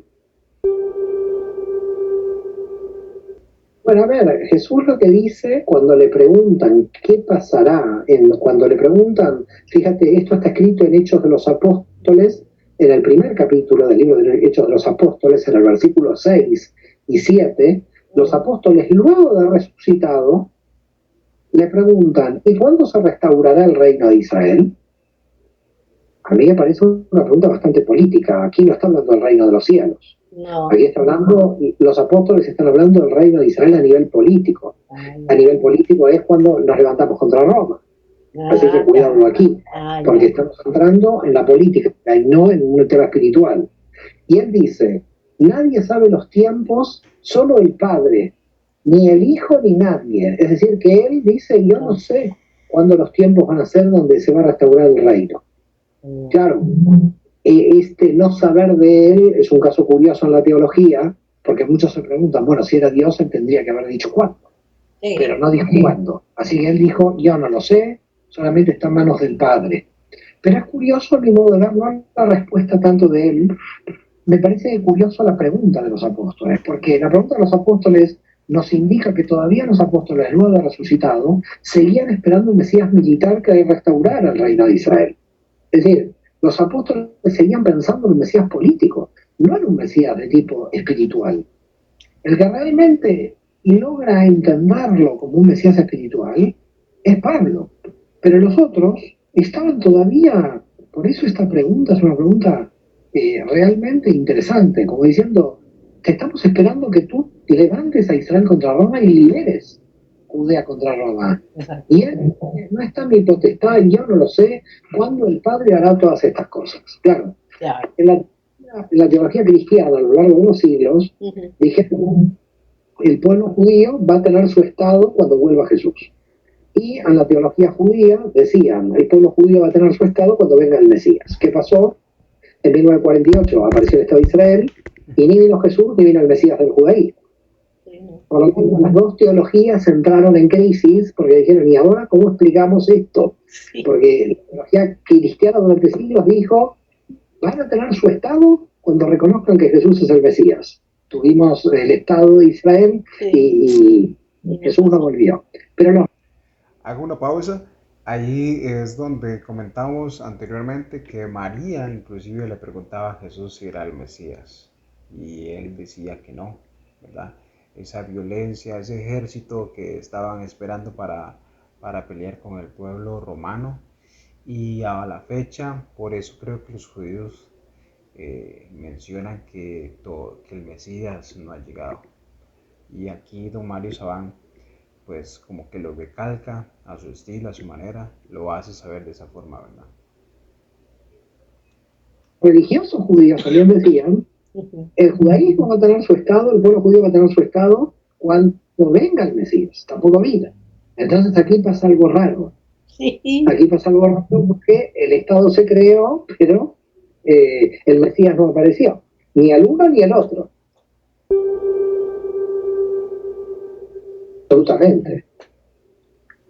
Bueno, a ver, Jesús lo que dice cuando le preguntan qué pasará, cuando le preguntan, fíjate, esto está escrito en Hechos de los Apóstoles, en el primer capítulo del libro de Hechos de los Apóstoles, en el versículo 6 y 7, los apóstoles, luego de haber resucitado, le preguntan, ¿y cuándo se restaurará el reino de Israel? A mí me parece una pregunta bastante política. Aquí no está hablando del reino de los cielos. No. Aquí está hablando, los apóstoles están hablando del reino de Israel a nivel político. A nivel político es cuando nos levantamos contra Roma. Así que cuidado aquí, porque estamos entrando en la política y no en un tema espiritual. Y él dice, nadie sabe los tiempos, solo el Padre, ni el Hijo ni nadie. Es decir, que él dice, yo no sé cuándo los tiempos van a ser donde se va a restaurar el reino. Claro, este no saber de él es un caso curioso en la teología, porque muchos se preguntan, bueno, si era Dios, él tendría que haber dicho cuándo, pero no dijo cuándo. Así que él dijo, yo no lo sé, solamente está en manos del Padre. Pero es curioso, a mi modo de ver, no la respuesta tanto de él. Me parece curioso la pregunta de los apóstoles, porque la pregunta de los apóstoles nos indica que todavía los apóstoles, luego de resucitado, seguían esperando un Mesías militar que restaurara el reino de Israel. Es decir, los apóstoles seguían pensando en un Mesías político, no en un Mesías de tipo espiritual. El que realmente logra entenderlo como un Mesías espiritual es Pablo, pero los otros estaban todavía, por eso esta pregunta es una pregunta realmente interesante, como diciendo, te estamos esperando que tú levantes a Israel contra Roma y liberes Judea contra Roma. Y él, no está en mi potestad, yo no lo sé, cuándo el Padre hará todas estas cosas. Claro, en la teología cristiana a lo largo de los siglos, dijeron, el pueblo judío va a tener su estado cuando vuelva Jesús. Y en la teología judía decían, el pueblo judío va a tener su estado cuando venga el Mesías. ¿Qué pasó? En 1948 apareció el Estado de Israel y ni vino Jesús ni vino el Mesías del judaísmo. Por lo tanto, las dos teologías entraron en crisis porque dijeron, ¿y ahora cómo explicamos esto? Porque la teología cristiana durante siglos dijo, van a tener su Estado cuando reconozcan que Jesús es el Mesías. Tuvimos el Estado de Israel y Jesús no volvió. Pero no. Hago una pausa. Allí es donde comentamos anteriormente que María inclusive le preguntaba a Jesús si era el Mesías y él decía que no, ¿verdad? Esa violencia, ese ejército que estaban esperando para pelear con el pueblo romano, y a la fecha, por eso creo que los judíos mencionan que el Mesías no ha llegado. Y aquí don Mario Sabán pues como que lo recalca a su estilo, a su manera, lo hace saber de esa forma, ¿verdad? Religiosos judíos también decían, el judaísmo va a tener su estado, el pueblo judío va a tener su estado cuando venga el Mesías, tampoco vino. Entonces aquí pasa algo raro. Aquí pasa algo raro porque el estado se creó, pero el Mesías no apareció, ni al uno ni al otro. Absolutamente.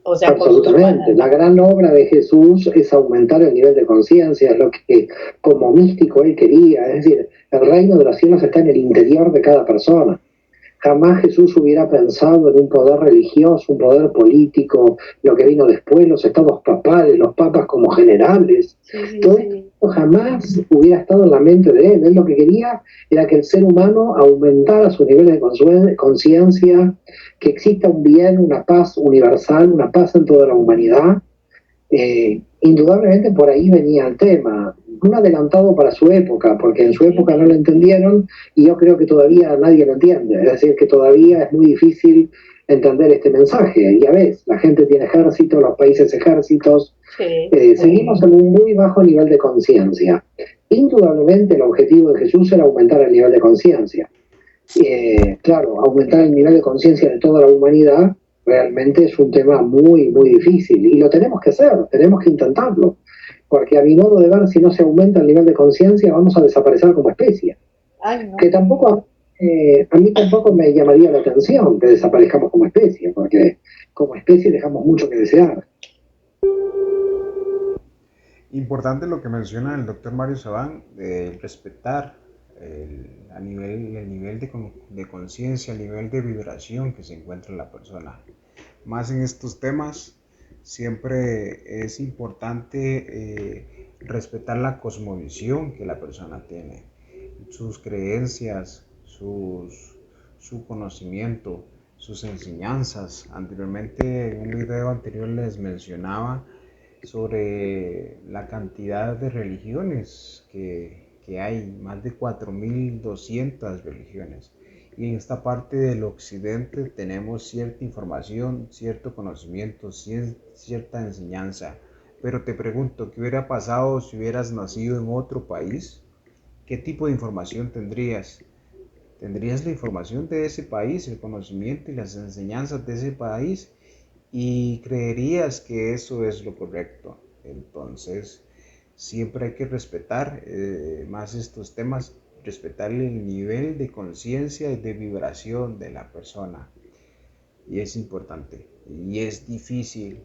O sea, absolutamente. La gran obra de Jesús es aumentar el nivel de conciencia, es lo que como místico él quería. Es decir, el reino de los cielos está en el interior de cada persona. Jamás Jesús hubiera pensado en un poder religioso, un poder político, lo que vino después, los estados papales, los papas como generales. Todo esto jamás hubiera estado en la mente de él. Él lo que quería era que el ser humano aumentara su nivel de conciencia, que exista un bien, una paz universal, una paz en toda la humanidad. Indudablemente por ahí venía el tema, un adelantado para su época, porque en su época no lo entendieron y yo creo que todavía nadie lo entiende, es decir, que todavía es muy difícil entender este mensaje. Ya ves, la gente tiene ejército, los países ejércitos, seguimos en un muy bajo nivel de conciencia. Indudablemente el objetivo de Jesús era aumentar el nivel de conciencia. Claro, aumentar el nivel de conciencia de toda la humanidad realmente es un tema muy, muy difícil y lo tenemos que hacer, tenemos que intentarlo, porque a mi modo de ver, si no se aumenta el nivel de conciencia, vamos a desaparecer como especie. Ay, no. Que tampoco, a mí tampoco me llamaría la atención que desaparezcamos como especie, porque como especie dejamos mucho que desear. Importante lo que menciona el doctor Mario Sabán, de respetar el nivel de conciencia, el nivel de vibración que se encuentra en la persona. Más en estos temas, siempre es importante respetar la cosmovisión que la persona tiene, sus creencias, su conocimiento, sus enseñanzas. Anteriormente, en un video anterior les mencionaba sobre la cantidad de religiones que hay, más de 4.200 religiones. Y en esta parte del occidente tenemos cierta información, cierto conocimiento, cierta enseñanza. Pero te pregunto, ¿qué hubiera pasado si hubieras nacido en otro país? ¿Qué tipo de información tendrías? ¿Tendrías la información de ese país, el conocimiento y las enseñanzas de ese país? Y creerías que eso es lo correcto. Entonces, siempre hay que respetar más estos temas, respetarle el nivel de conciencia y de vibración de la persona. Y es importante, y es difícil.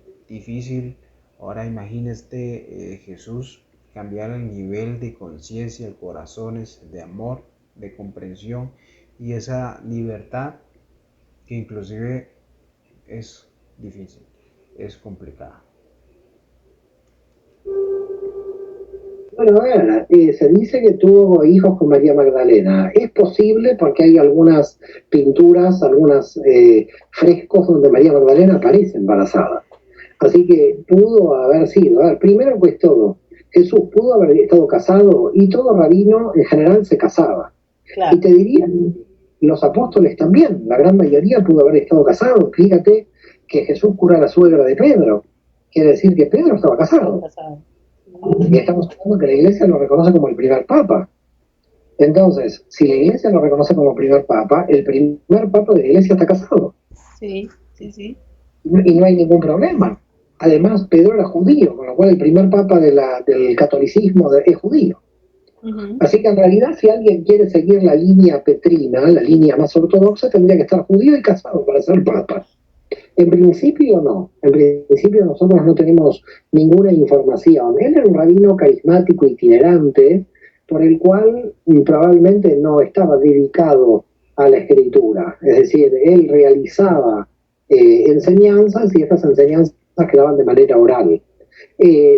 Ahora imagínate Jesús cambiar el nivel de conciencia, de corazones, de amor, de comprensión y esa libertad que inclusive es difícil, es complicada. Bueno, a ver, se dice que tuvo hijos con María Magdalena. Es posible porque hay algunas pinturas, algunos frescos donde María Magdalena aparece embarazada. Así que pudo haber sido. A ver, primero pues todo, Jesús pudo haber estado casado y todo rabino en general se casaba. Claro. Y te diría, los apóstoles también, la gran mayoría pudo haber estado casado. Fíjate que Jesús cura a la suegra de Pedro. Quiere decir que Pedro estaba casado. Y estamos hablando que la iglesia lo reconoce como el primer papa. Entonces, si la iglesia lo reconoce como primer papa, el primer papa de la iglesia está casado. Sí, sí, sí. Y no hay ningún problema. Además, Pedro era judío, con lo cual el primer papa del catolicismo es judío. Uh-huh. Así que en realidad, si alguien quiere seguir la línea petrina, la línea más ortodoxa, tendría que estar judío y casado para ser papa. En principio no, en principio nosotros no tenemos ninguna información. Él era un rabino carismático itinerante, por el cual probablemente no estaba dedicado a la escritura, es decir, él realizaba enseñanzas y estas enseñanzas quedaban de manera oral.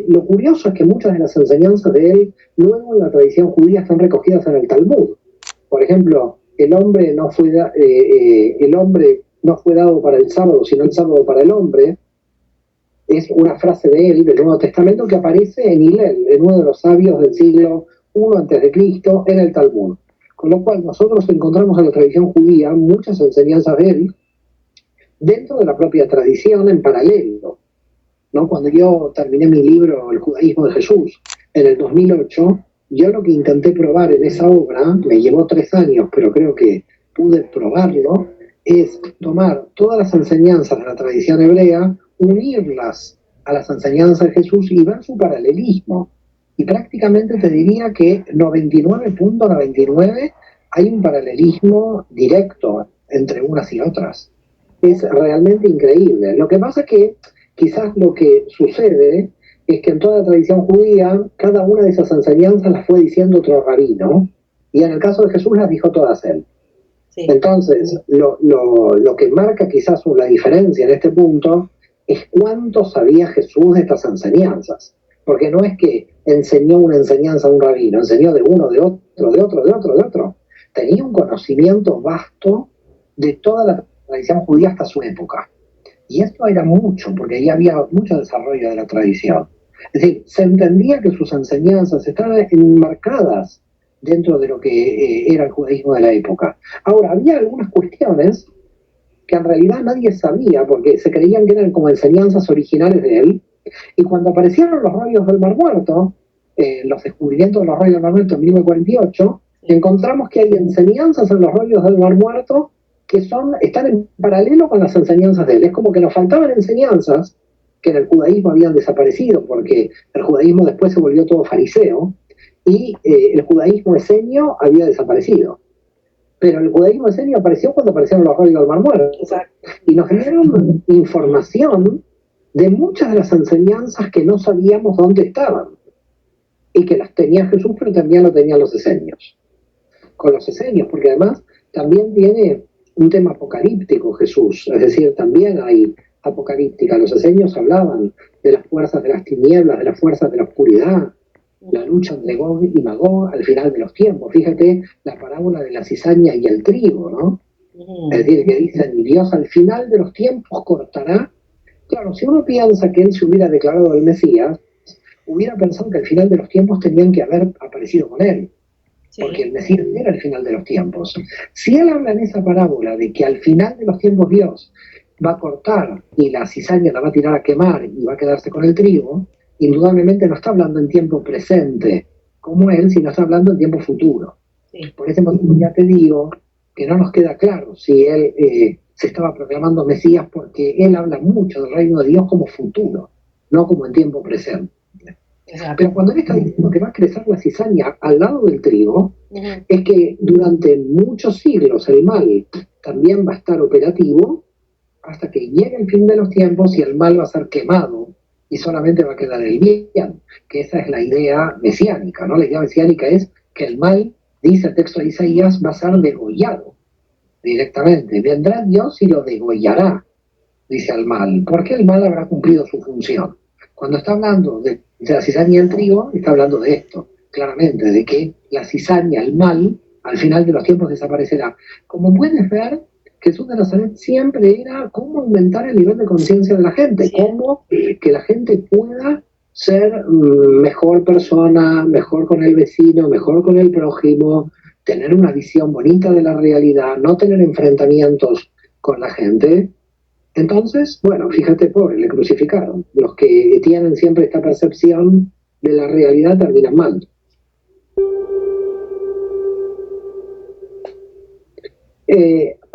Lo curioso es que muchas de las enseñanzas de él luego en la tradición judía están recogidas en el Talmud. Por ejemplo, el hombre no fue dado para el sábado, sino el sábado para el hombre. Es una frase de él, del Nuevo Testamento, que aparece en Hillel, en uno de los sabios del siglo I a.C., en el Talmud. Con lo cual nosotros encontramos en la tradición judía muchas enseñanzas de él dentro de la propia tradición en paralelo, ¿no? Cuando yo terminé mi libro El judaísmo de Jesús en el 2008, yo lo que intenté probar en esa obra, me llevó 3 años, pero creo que pude probarlo, es tomar todas las enseñanzas de la tradición hebrea, unirlas a las enseñanzas de Jesús y ver su paralelismo. Y prácticamente te diría que 99.99 hay un paralelismo directo entre unas y otras. Es realmente increíble. Lo que pasa es que quizás lo que sucede es que en toda la tradición judía, cada una de esas enseñanzas las fue diciendo otro rabino, y en el caso de Jesús las dijo todas él. Sí. Entonces, lo que marca quizás la diferencia en este punto es cuánto sabía Jesús de estas enseñanzas. Porque no es que enseñó una enseñanza a un rabino, enseñó de uno, de otro. Tenía un conocimiento vasto de toda la tradición judía hasta su época. Y esto era mucho, porque ahí había mucho desarrollo de la tradición. Es decir, se entendía que sus enseñanzas estaban enmarcadas dentro de lo que era el judaísmo de la época. Ahora, había algunas cuestiones que en realidad nadie sabía, porque se creían que eran como enseñanzas originales de él, y cuando aparecieron los rollos del Mar Muerto, los descubrimientos de los rollos del Mar Muerto en 1948, encontramos que hay enseñanzas en los rollos del Mar Muerto que están en paralelo con las enseñanzas de él. Es como que nos faltaban enseñanzas que en el judaísmo habían desaparecido, porque el judaísmo después se volvió todo fariseo, y el judaísmo esenio había desaparecido. Pero el judaísmo esenio apareció cuando aparecieron los rollos del Mar Muerto. Exacto. Y nos dieron información de muchas de las enseñanzas que no sabíamos dónde estaban. Y que las tenía Jesús, pero también lo tenían los esenios. Con los esenios, porque además también tiene un tema apocalíptico Jesús, es decir, también hay apocalíptica. Los esenios hablaban de las fuerzas de las tinieblas, de las fuerzas de la oscuridad, la lucha entre Gog y Magog al final de los tiempos. Fíjate la parábola de la cizaña y el trigo, ¿no? Es decir, que dicen, Dios al final de los tiempos cortará. Claro, si uno piensa que él se hubiera declarado el Mesías, hubiera pensado que al final de los tiempos tenían que haber aparecido con él. Sí. Porque el Mesías era el final de los tiempos. Si él habla en esa parábola de que al final de los tiempos Dios va a cortar y la cizaña la va a tirar a quemar y va a quedarse con el trigo, indudablemente no está hablando en tiempo presente como él, sino está hablando en tiempo futuro. Sí. Por ese motivo ya te digo que no nos queda claro si él se estaba proclamando Mesías, porque él habla mucho del reino de Dios como futuro, no como en tiempo presente. Exacto. Pero cuando él está diciendo que va a crecer la cizaña al lado del trigo, es que durante muchos siglos el mal también va a estar operativo hasta que llegue el fin de los tiempos y el mal va a ser quemado y solamente va a quedar el bien, que esa es la idea mesiánica, ¿no? La idea mesiánica es que el mal, dice el texto de Isaías, va a ser degollado directamente. Vendrá Dios y lo degollará, dice al mal, porque el mal habrá cumplido su función. Cuando está hablando de la cizaña y el trigo, está hablando de esto, claramente, de que la cizaña, el mal, al final de los tiempos desaparecerá. Como puedes ver, Jesús de Nazaret siempre era cómo aumentar el nivel de conciencia de la gente, cómo que la gente pueda ser mejor persona, mejor con el vecino, mejor con el prójimo, tener una visión bonita de la realidad, no tener enfrentamientos con la gente. Entonces, bueno, fíjate, pobre, le crucificaron. Los que tienen siempre esta percepción de la realidad terminan mal.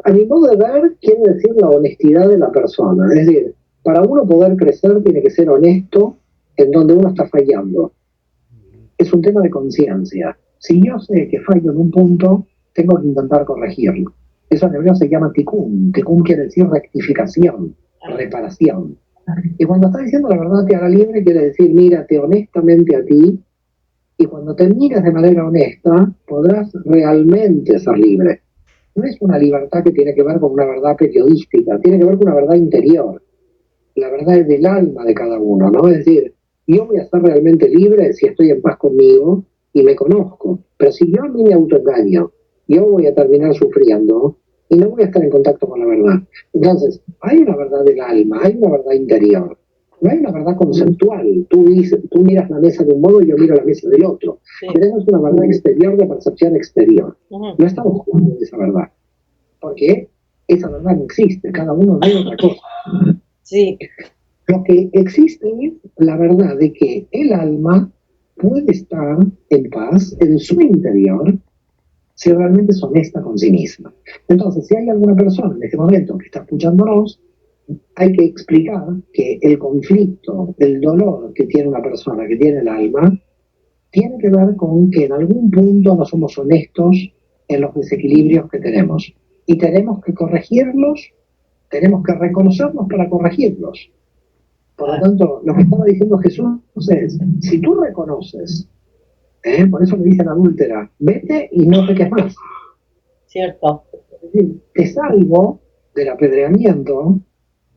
A mi modo de ver, quiere decir la honestidad de la persona. Es decir, para uno poder crecer tiene que ser honesto en donde uno está fallando. Es un tema de conciencia. Si yo sé que fallo en un punto, tengo que intentar corregirlo. Eso en hebreo se llama tikkun. Tikkun quiere decir rectificación, reparación. Y cuando está diciendo la verdad te hará libre, quiere decir mírate honestamente a ti, y cuando te mires de manera honesta, podrás realmente ser libre. No es una libertad que tiene que ver con una verdad periodística, tiene que ver con una verdad interior. La verdad es del alma de cada uno, ¿no? Es decir, yo voy a ser realmente libre si estoy en paz conmigo y me conozco. Pero si yo a mí me autoengaño, yo voy a terminar sufriendo y no voy a estar en contacto con la verdad. Entonces, hay una verdad del alma, hay una verdad interior. No hay una verdad conceptual. Tú miras la mesa de un modo y yo miro la mesa del otro. Sí. Tenemos una verdad exterior de percepción exterior. No estamos hablando de esa verdad. Porque esa verdad no existe. Cada uno ve otra cosa. Sí. Lo que existe es la verdad de que el alma puede estar en paz en su interior si realmente es honesta con sí misma. Entonces, si hay alguna persona en este momento que está escuchándonos, hay que explicar que el conflicto, el dolor que tiene una persona, que tiene el alma, tiene que ver con que en algún punto no somos honestos en los desequilibrios que tenemos. Y tenemos que corregirlos, tenemos que reconocerlos para corregirlos. Por lo tanto, lo que estaba diciendo Jesús es, si tú reconoces, por eso me dicen adúltera, vete y no peques más. Cierto. Es decir, te salvo del apedreamiento,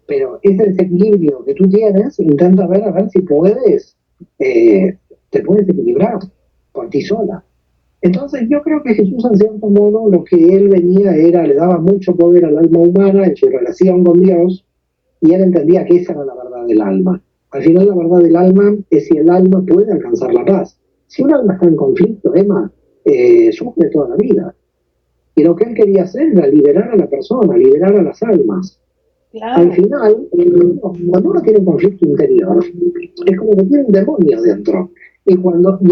pero ese desequilibrio que tú tienes, intenta ver a ver si puedes, te puedes equilibrar por ti sola. Entonces yo creo que Jesús, en cierto modo, lo que él venía era, le daba mucho poder al alma humana en su relación con Dios, y él entendía que esa era la verdad del alma. Al final la verdad del alma es si el alma puede alcanzar la paz. Si un alma está en conflicto, Emma, sufre toda la vida. Y lo que él quería hacer era liberar a la persona, liberar a las almas. Claro. Al final, cuando uno tiene un conflicto interior, es como que tiene un demonio dentro. Y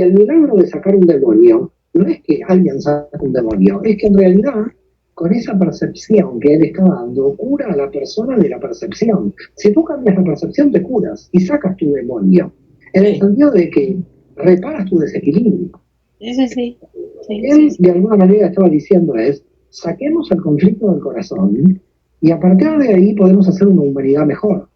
el milagro de sacar un demonio no es que alguien saque un demonio, es que en realidad, con esa percepción que él está dando, cura a la persona de la percepción. Si tú cambias la percepción, te curas y sacas tu demonio. En el sentido de que reparas tu desequilibrio. Sí. Él, de alguna manera, estaba diciendo saquemos el conflicto del corazón y a partir de ahí podemos hacer una humanidad mejor.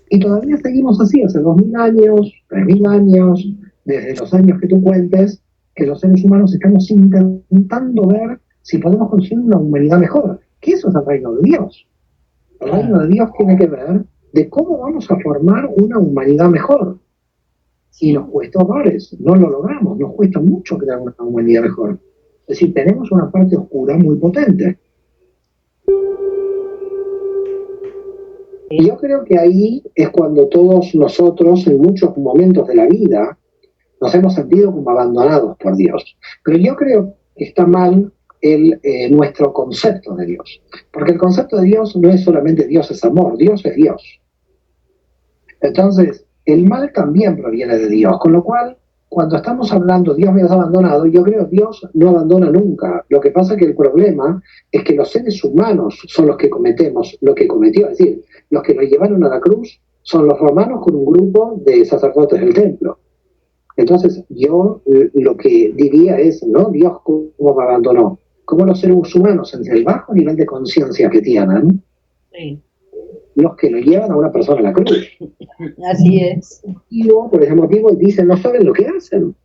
Y todavía seguimos así, hace 2000 años, 3000 años, desde los años que tú cuentes, que los seres humanos estamos intentando ver si podemos construir una humanidad mejor. Que eso es el reino de Dios. El reino de Dios tiene que ver de cómo vamos a formar una humanidad mejor. Y nos cuesta horrores, no lo logramos, nos cuesta mucho crear una humanidad mejor. Es decir, tenemos una parte oscura muy potente. Y yo creo que ahí es cuando todos nosotros, en muchos momentos de la vida, nos hemos sentido como abandonados por Dios. Pero yo creo que está mal nuestro concepto de Dios. Porque el concepto de Dios no es solamente Dios es amor, Dios es Dios. Entonces, el mal también proviene de Dios, con lo cual, cuando estamos hablando Dios me ha abandonado, yo creo que Dios no abandona nunca. Lo que pasa es que el problema es que los seres humanos son los que cometemos lo que cometió, es decir, los que nos llevaron a la cruz son los romanos con un grupo de sacerdotes del templo. Entonces, yo lo que diría es, ¿no? Dios cómo me abandonó. Cómo los seres humanos, entre el bajo nivel de conciencia que tienen, Sí, los que lo llevan a una persona a la cruz. así es. Y por ese motivo dicen, no saben lo que hacen.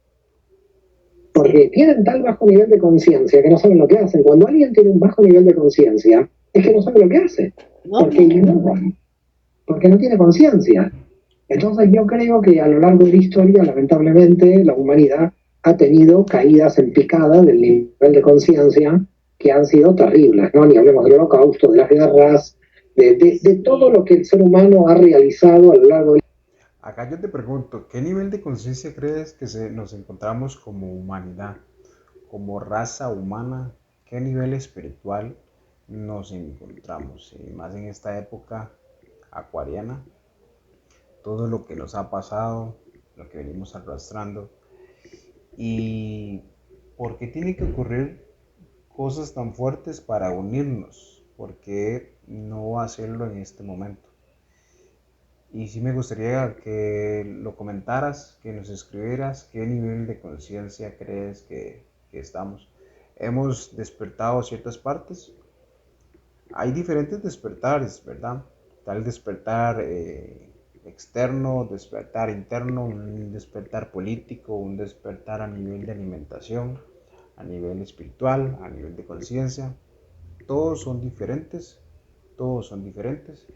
Porque tienen tal bajo nivel de conciencia que no saben lo que hacen. Cuando alguien tiene un bajo nivel de conciencia, es que no sabe lo que hace. Porque ignora, porque no tiene conciencia. Entonces yo creo que a lo largo de la historia, lamentablemente, la humanidad ha tenido caídas en picada del nivel de conciencia que han sido terribles, ¿no? Ni hablemos del holocausto, de las guerras, de todo lo que el ser humano ha realizado a lo largo de... Acá yo te pregunto, ¿qué nivel de conciencia crees que nos encontramos como humanidad, como raza humana? ¿Qué nivel espiritual nos encontramos? Y más en esta época acuariana, todo lo que nos ha pasado, lo que venimos arrastrando, y por qué tiene que ocurrir cosas tan fuertes para unirnos, por qué no hacerlo en este momento. Y sí me gustaría que lo comentaras, que nos escribieras qué nivel de conciencia crees que estamos. Hemos despertado ciertas partes. Hay diferentes despertares, ¿verdad? Está el despertar externo, despertar interno, un despertar político, un despertar a nivel de alimentación, a nivel espiritual, a nivel de conciencia. Todos son diferentes, todos son diferentes.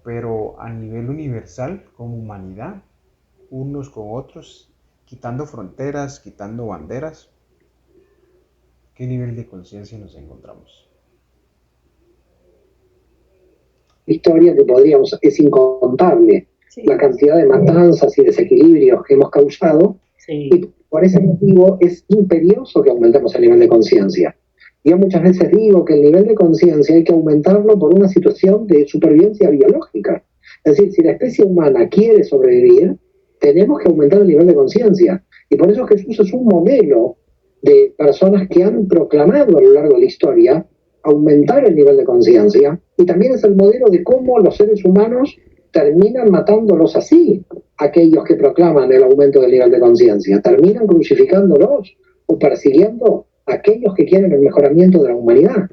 Pero a nivel universal, como humanidad, unos con otros, quitando fronteras, quitando banderas, ¿qué nivel de conciencia nos encontramos? Historia que podríamos, es incontable, sí, la cantidad de matanzas y desequilibrios que hemos causado, sí, y por ese motivo es imperioso que aumentemos el nivel de conciencia. Yo muchas veces digo que el nivel de conciencia hay que aumentarlo por una situación de supervivencia biológica. Es decir, si la especie humana quiere sobrevivir, tenemos que aumentar el nivel de conciencia. Y por eso Jesús es un modelo de personas que han proclamado a lo largo de la historia aumentar el nivel de conciencia, y también es el modelo de cómo los seres humanos terminan matándolos así, aquellos que proclaman el aumento del nivel de conciencia, terminan crucificándolos o persiguiendo aquellos que quieren el mejoramiento de la humanidad.